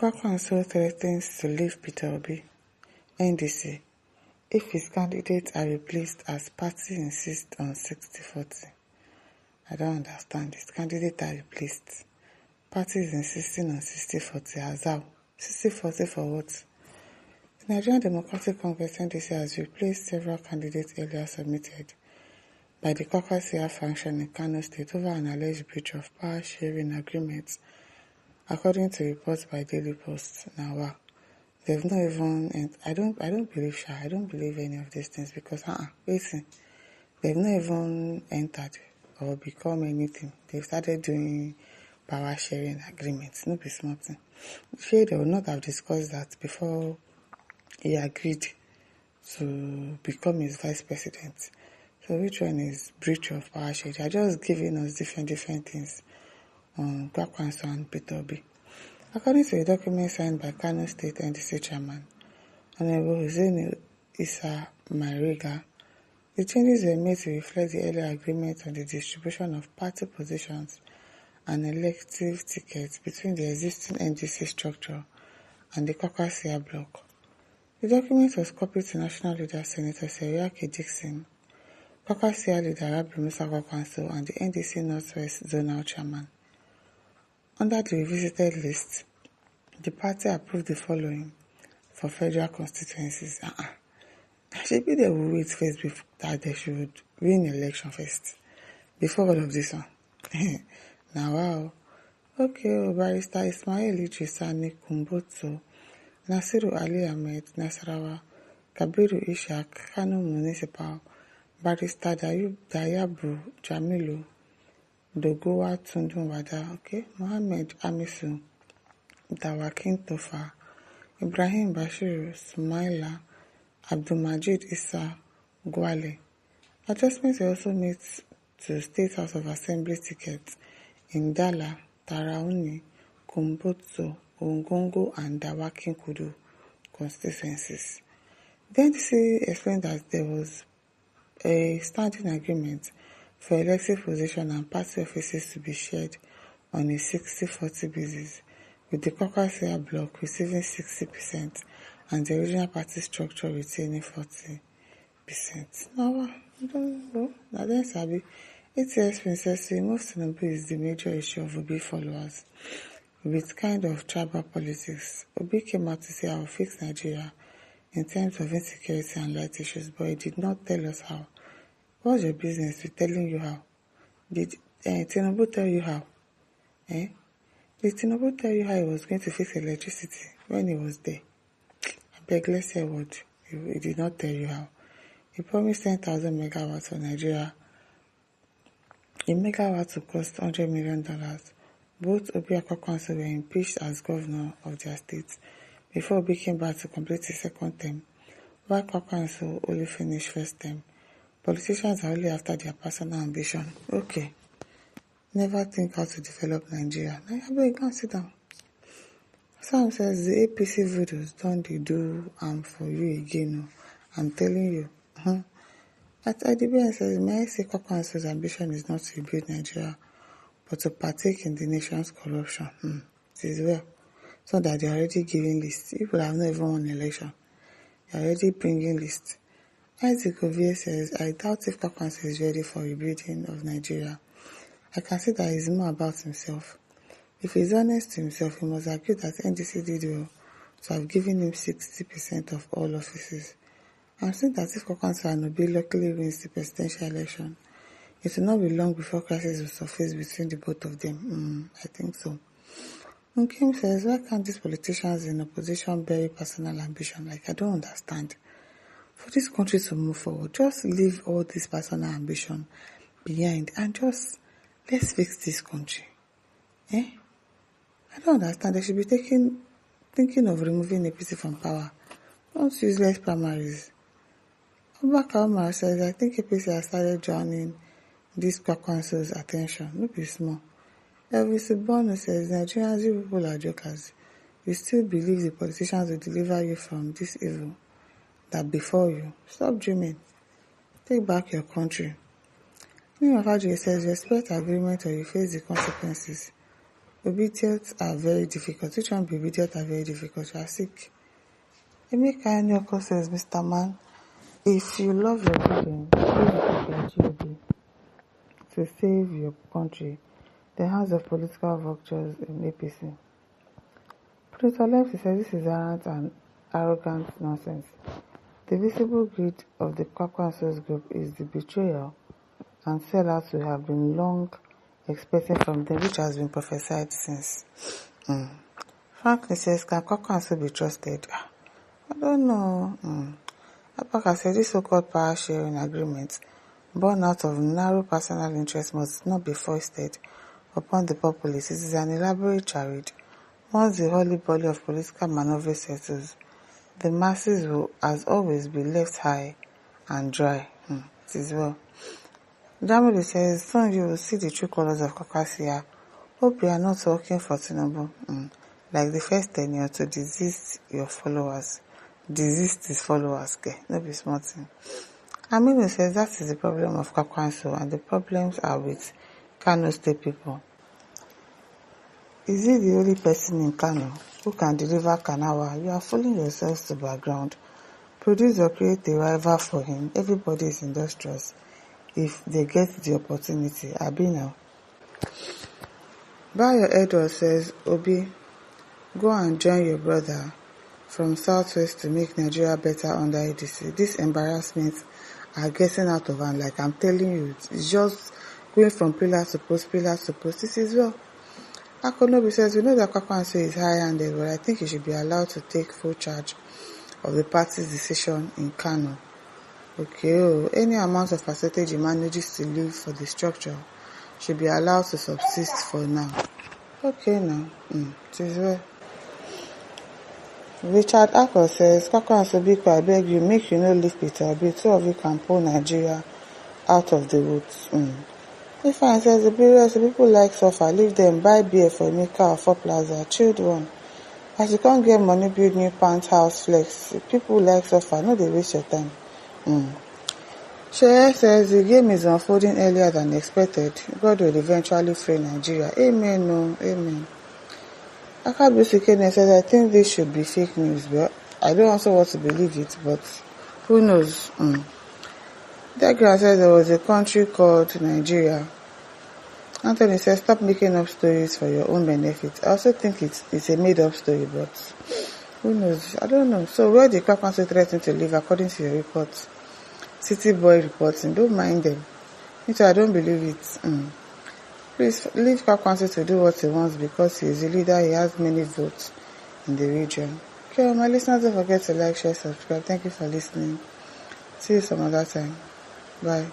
Kwankwaso threatens to leave Peter Obi, NDC, if his candidates are replaced as party insists on 60-40. I don't understand this. Candidates are replaced. Parties insisting on 60-40 as how? 60-40 for what? The Nigerian Democratic Congress NDC has replaced several candidates earlier submitted by the Kwankwaso faction in Kano State over an alleged breach of power sharing agreements, according to reports by Daily Post. Now, wow, they've not even, and I don't believe any of these things because, listen, they've not even entered or become anything. They've started doing power sharing agreements. No be small thing. Sure, they would not have discussed that before he agreed to become his vice president. So which one is breach of power sharing? They are just giving us different things on Kwankwaso and Peter Obi. According to a document signed by Kano State NDC Chairman, Honorable Hussein Issa Mariga, the changes were made to reflect the earlier agreement on the distribution of party positions and elective tickets between the existing NDC structure and the Kwankwaso bloc. The document was copied to National Leader Senator Seriake Dixon, Kwankwaso leader Rabi Musa Kwankwaso, and the NDC Northwest Zonal Chairman. Under the revisited list, the party approved the following for federal constituencies. Maybe they will wait first before that they should win election first before all of this one. Now, wow. Okay, Barrister Ismail Idris Sani Kumbotso, Nasiru Ali Ahmed Nasarawa, Kabiru Ishak, Kano Municipal, Barrister Dayabu Jamilu, Dogowa Tundun Wada, okay, Mohammed Amisu, Dawakin Tofa, Ibrahim Bashir Sumaila, Abdulmajid Issa Gwale. Adjustments were also made to State House of Assembly tickets in Dala, Tarauni, Kumbotso, Ongongo, and Dawakin Kudu constituencies. The NDC explained that there was a standing agreement for elective position and party offices to be shared on a 60-40 basis, with the Kwankwaso bloc receiving 60% and the original party structure retaining 40%. Now, I don't know. Now then, Sabi, ATS Princess say most Tinubu is the major issue of Obi followers, with kind of tribal politics. Obi came out to say I will fix Nigeria in terms of insecurity and light issues, but he did not tell us how. What's your business with telling you how? Did Tinubu tell you how? Did Tinubu tell you how he was going to fix electricity when he was there? I beg, let's hear what. He did not tell you how. He promised 10,000 megawatts for Nigeria. A megawatt will cost $100 million. Both Obi and Kwankwaso were impeached as governor of their state before Obi came back to complete his second term, while Kwankwaso only finished first term. Politicians are only after their personal ambition. Okay. Never think how to develop Nigeria. Now you better go and sit down. Sam says the APC voters don't do for you again. I'm telling you. At IDBN says, may I say Kwankwaso's ambition is not to rebuild Nigeria, but to partake in the nation's corruption. It is well. So that they are already giving lists. People have not even won election. They are already bringing lists. Isaac Ovie says, I doubt if Kwankwaso is ready for rebuilding of Nigeria. I can see that he's more about himself. If he's honest to himself, he must agree that NDC did well to have given him 60% of all offices. I'm saying that if Kwankwaso and Obi luckily wins the presidential election, it will not be long before crisis will surface between the both of them. I think so. Nkim says, why can't these politicians in opposition bury personal ambition? I don't understand. For this country to move forward, just leave all this personal ambition behind and just let's fix this country. I don't understand. They should be thinking of removing APC from power. Don't use less primaries. Abubakar Omar says, I think APC has started drowning this Kwankwaso's attention. No be small. Elvis Bono says, Nigerians, you people are jokers. You still believe the politicians will deliver you from this evil that before you. Stop dreaming. Take back your country. Name of Adjue says, respect agreement or you face the consequences. Obedience are very difficult. Which one be obedient are very difficult? You are sick. Emeka Anyoko says, Mr. Man, if you love your children, you take your GOD to save your country. The hands of political vultures in APC. Prince Olemsi says this is arrogant and arrogant nonsense. The visible greed of the Kwankwaso group is the betrayal and sellouts we have been long expecting from them, which has been prophesied since. Franklin says, can Kwankwaso be trusted? I don't know. Apaka said this so-called power sharing agreement, born out of narrow personal interest, must not be foisted upon the populace. It is an elaborate charade. Once the holy body of political manoeuvre settles, the masses will, as always, be left high and dry. It is well. Jamili says, soon you will see the true colors of Kwankwaso. Hope you are not working for Tinubu, like the first tenure, to desist your followers. Desist his followers, okay? No be small thing. Aminu says that is the problem of Kwankwaso, and the problems are with Kano State people. Is he the only person in Kano who can deliver Kanawa? You are fooling yourselves to background. Produce or create a rival for him. Everybody is industrious if they get the opportunity. Abi now. Bayo Edward says, Obi, go and join your brother from Southwest to make Nigeria better under ADC. These embarrassments are getting out of hand. Like I'm telling you, it's just going from pillar to post, pillar to post. This is well. Akonobi says, we know that Kwankwaso is high-handed, but I think he should be allowed to take full charge of the party's decision in Kano. Okay, any amount of percentage he manages to leave for the structure should be allowed to subsist for now. Okay now, it is well. Richard Akko says, Kwankwaso Biko, I beg you, make you no leave Peter Obi. Two of you can pull Nigeria out of the woods. Ifeanyi says, the people like suffer, leave them, buy beer for Emeka or for Plaza, chilled one. As you can't get money, build new pant house flex. People like suffer, no they waste your time. Sheye says, the game is unfolding earlier than expected. God will eventually free Nigeria. Amen, no, amen. Akabusi Kene says, I think this should be fake news, but I don't also want to believe it, but who knows? Degra says there was a country called Nigeria. Anthony says, stop making up stories for your own benefit. I also think it's a made up story, but who knows? I don't know. So where did Kwankwaso threaten to live according to your reports? City Boy reporting. Don't mind them. Me too, I don't believe it. Please leave Kwankwaso to do what he wants because he is a leader. He has many votes in the region. Okay, my listeners, don't forget to like, share, subscribe. Thank you for listening. See you some other time. Bye.